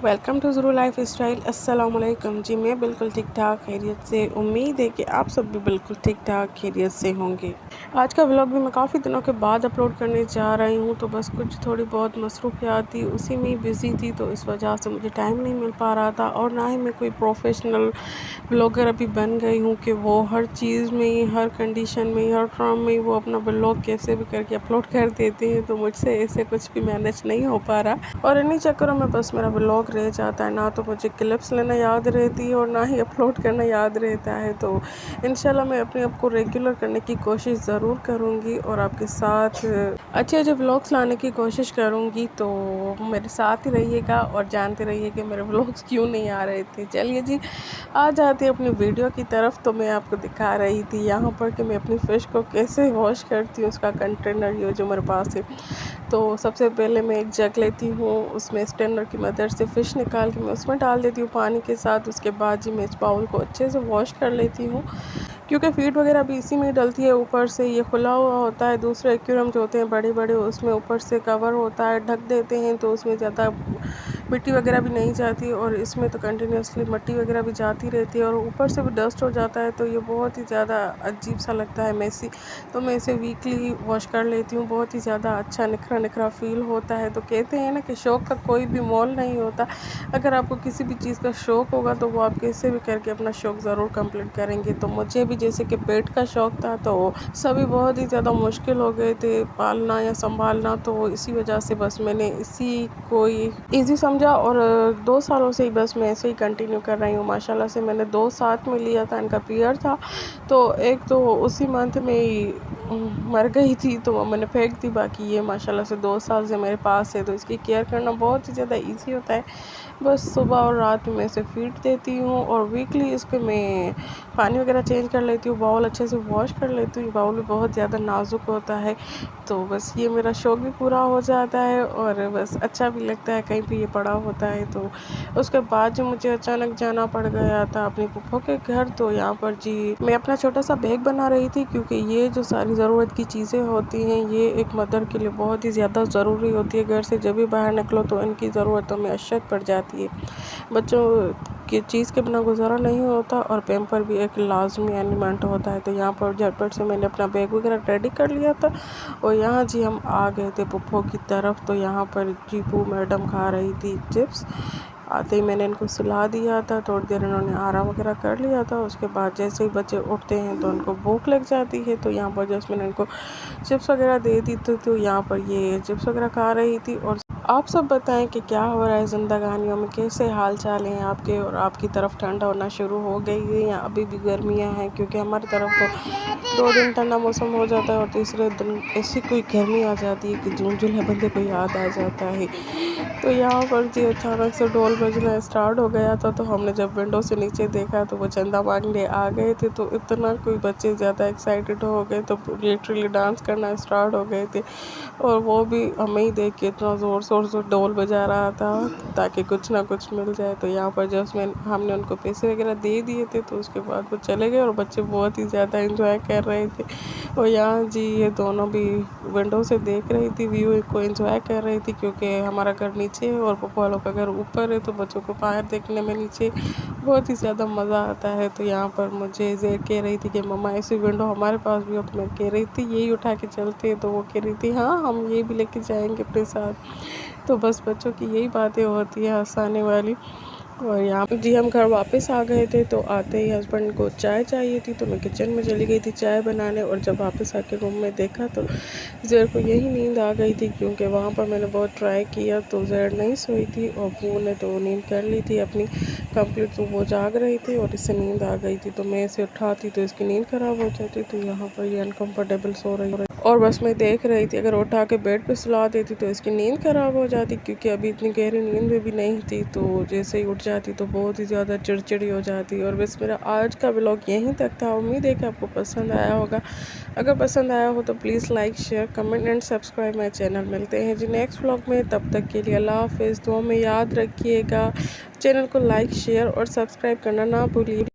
Welcome to Zaru lifestyle. अस्सलाम वालेकुम जी। मैं बिल्कुल ठीक ठाक खैरियत से, उम्मीद है कि आप सब भी बिल्कुल ठीक ठाक खैरियत से होंगे। आज का व्लॉग भी मैं काफ़ी दिनों के बाद अपलोड करने जा रही हूँ, तो बस कुछ थोड़ी बहुत मसरूफियात थी, उसी में ही बिज़ी थी, तो इस वजह से मुझे टाइम नहीं मिल पा रहा था। और ना ही मैं कोई प्रोफेशनल ब्लॉगर अभी बन गई हूँ कि वो हर चीज़ में ही, हर कंडीशन में ही, हर फॉर्म में ही वो अपना ब्लॉग कैसे भी करके अपलोड कर देते हैं, तो मुझसे ऐसे कुछ भी मैनेज नहीं हो पा रहा। और इन्हीं चक्करों में बस मेरा ब्लॉग रह जाता है, ना तो मुझे क्लिप्स लेना याद रहती है और ना ही अपलोड करना याद रहता है। तो इंशाल्लाह मैं अपने आप को रेगुलर करने की कोशिश ज़रूर करूँगी और आपके साथ अच्छे अच्छे व्लॉग्स लाने की कोशिश करूँगी। तो मेरे साथ ही रहिएगा और जानते रहिए कि मेरे व्लॉग्स क्यों नहीं आ रहे थे। चलिए जी, आ जाती अपनी वीडियो की तरफ। तो मैं आपको दिखा रही थी यहाँ पर कि मैं अपनी फ़िश को कैसे वॉश करती हूँ। उसका कंटेनर ये जो मेरे पास है, तो सबसे पहले मैं एक जग लेती हूँ, उसमें स्ट्रेनर की मदद से फ़िश निकाल के मैं उसमें डाल देती हूँ पानी के साथ। उसके बाद जी मैं इस बाउल को अच्छे से वॉश कर लेती हूँ, क्योंकि फीड वगैरह भी इसी में डलती है। ऊपर से ये खुला हुआ होता है, दूसरे एक्वेरियम जो होते हैं बड़े बड़े, उसमें ऊपर से कवर होता है, ढक देते हैं, तो उसमें ज़्यादा मिट्टी वगैरह भी नहीं जाती। और इसमें तो कंटिन्यूसली मिट्टी वगैरह भी जाती रहती है और ऊपर से भी डस्ट हो जाता है, तो ये बहुत ही ज़्यादा अजीब सा लगता है, मैसी। तो मैं इसे वीकली वॉश कर लेती हूँ। बहुत ही ज़्यादा अच्छा निखरा निखरा फील होता है। तो कहते हैं ना कि शौक़ का कोई भी मोल नहीं होता। अगर आपको किसी भी चीज़ का शौक़ होगा तो वो आप कैसे भी करके अपना शौक़ ज़रूर कंप्लीट करेंगे। तो मुझे भी जैसे कि पेट का शौक़ था, तो सभी बहुत ही ज़्यादा मुश्किल हो गए थे पालना या संभालना, तो इसी वजह से बस मैंने इसी को ईज़ी समझा और 2 सालों से ही बस मैं ऐसे ही कंटिन्यू कर रही हूँ। माशाल्लाह से मैंने 2 साथ में लिया था, इनका पीरियड था, तो एक तो उसी मंथ में ही मर गई थी, तो वो मैंने फेंक दी। बाकी ये माशाल्लाह से 2 साल से मेरे पास है, तो इसकी केयर करना बहुत ही ज़्यादा ईज़ी होता है। बस सुबह और रात में इसे फीड देती हूँ और वीकली इसके मैं पानी वगैरह चेंज कर लेती हूँ, बाउल अच्छे से वॉश कर लेती हूँ। बाउल भी बहुत ज़्यादा नाजुक होता है, तो बस ये मेरा शौक़ भी पूरा हो जाता है और बस अच्छा भी लगता है कहीं पे ये पड़ा होता है। तो उसके बाद जो मुझे अचानक जाना पड़ गया था अपनी फूफो के घर, तो यहाँ पर जी मैं अपना छोटा सा बैग बना रही थी, क्योंकि ये जो सारी ज़रूरत की चीज़ें होती हैं ये एक मदर के लिए बहुत ही ज़्यादा ज़रूरी होती है। घर से जब भी बाहर निकलो तो इनकी ज़रूरतों में अशद पड़ जाती है। बच्चों की चीज़ के बिना गुजारा नहीं होता और पैम्पर भी एक लाजमी एलिमेंट होता है। तो यहाँ पर झटपट से मैंने अपना बैग वगैरह रेडी कर लिया था और यहाँ जी हम आ गए थे पुप्पो की तरफ। तो यहाँ पर चीपू मैडम खा रही थी चिप्स। आते ही मैंने इनको सुला दिया था, थोड़ी देर इन्होंने आराम वगैरह कर लिया था। उसके बाद जैसे ही बच्चे उठते हैं तो उनको भूख लग जाती है, तो यहाँ पर जस्ट मैंने इनको चिप्स वगैरह दे दी थी, तो यहाँ पर ये चिप्स वगैरह खा रही थी। और आप सब बताएं कि क्या हो रहा है ज़िंदगानियों में, कैसे हाल चाल हैं आपके, और आपकी तरफ ठंडा होना शुरू हो गई है या अभी भी गर्मियाँ हैं? क्योंकि हमारी तरफ तो 2 दिन ठंडा मौसम हो जाता है और तीसरे दिन ऐसी कोई गर्मी आ जाती है कि जून जुलाई बंदे को याद आ जाता है। तो यहाँ पर जी अचानक से ढोल बजना स्टार्ट हो गया था, तो हमने जब विंडो से नीचे देखा तो वो चंदा मांगने आ गए थे। तो इतना कोई बच्चे ज़्यादा एक्साइटेड हो गए, तो लिटरली डांस करना स्टार्ट हो गए थे और वो भी हमें ही देख के इतना ज़ोर शोर से ढोल बजा रहा था ताकि कुछ ना कुछ मिल जाए। तो यहाँ पर जस्ट हमने उनको पैसे वगैरह दे दिए थे, तो उसके बाद वो चले गए और बच्चे बहुत ही ज़्यादा इंजॉय कर रहे थे। और यहाँ जी ये दोनों भी विंडो से देख रही थी, व्यू को एंजॉय कर रही थी, क्योंकि हमारा घर नीचे है और पप्पा वालों का घर ऊपर है, तो बच्चों को बाहर देखने में नीचे बहुत ही ज़्यादा मज़ा आता है। तो यहाँ पर मुझे ज़ेर कह रही थी कि मम्मा ऐसी विंडो हमारे पास भी हो, तो मैं कह रही थी यही उठा के चलते हैं, तो वो कह रही थी हाँ हम ये भी लेके जाएंगे अपने साथ। तो बस बच्चों की यही बातें होती है हंसाने वाली। और यहाँ पर जी हम घर वापस आ गए थे, तो आते ही हस्बैंड को चाय चाहिए थी, तो मैं किचन में चली गई थी चाय बनाने। और जब वापस आके रूम में देखा तो ज़ेर को यही नींद आ गई थी, क्योंकि वहाँ पर मैंने बहुत ट्राई किया तो ज़ेर नहीं सोई थी और बू ने तो नींद कर ली थी अपनी कंप्लीट, तो वो जाग रही थी और इससे नींद आ गई थी। तो मैं इसे उठाती तो इसकी नींद ख़राब हो जाती, तो यहाँ पर ये अनकम्फर्टेबल सो रही और बस मैं देख रही थी अगर उठा के बेड पे सुला देती तो इसकी नींद ख़राब हो जाती, क्योंकि अभी इतनी गहरी नींद में भी नहीं थी। तो जैसे ही उठ जाती तो बहुत ही ज़्यादा चिड़चिड़ी हो जाती। और बस मेरा आज का व्लॉग यहीं तक था। उम्मीद है कि आपको पसंद आया होगा। अगर पसंद आया हो तो please like share comment and subscribe my channel. मिलते हैं जी नेक्स्ट व्लॉग में, तब तक के लिए अल्लाह हाफ़िज़। दुआ में याद रखिएगा, चैनल को लाइक शेयर और सब्सक्राइब करना ना भूलिए।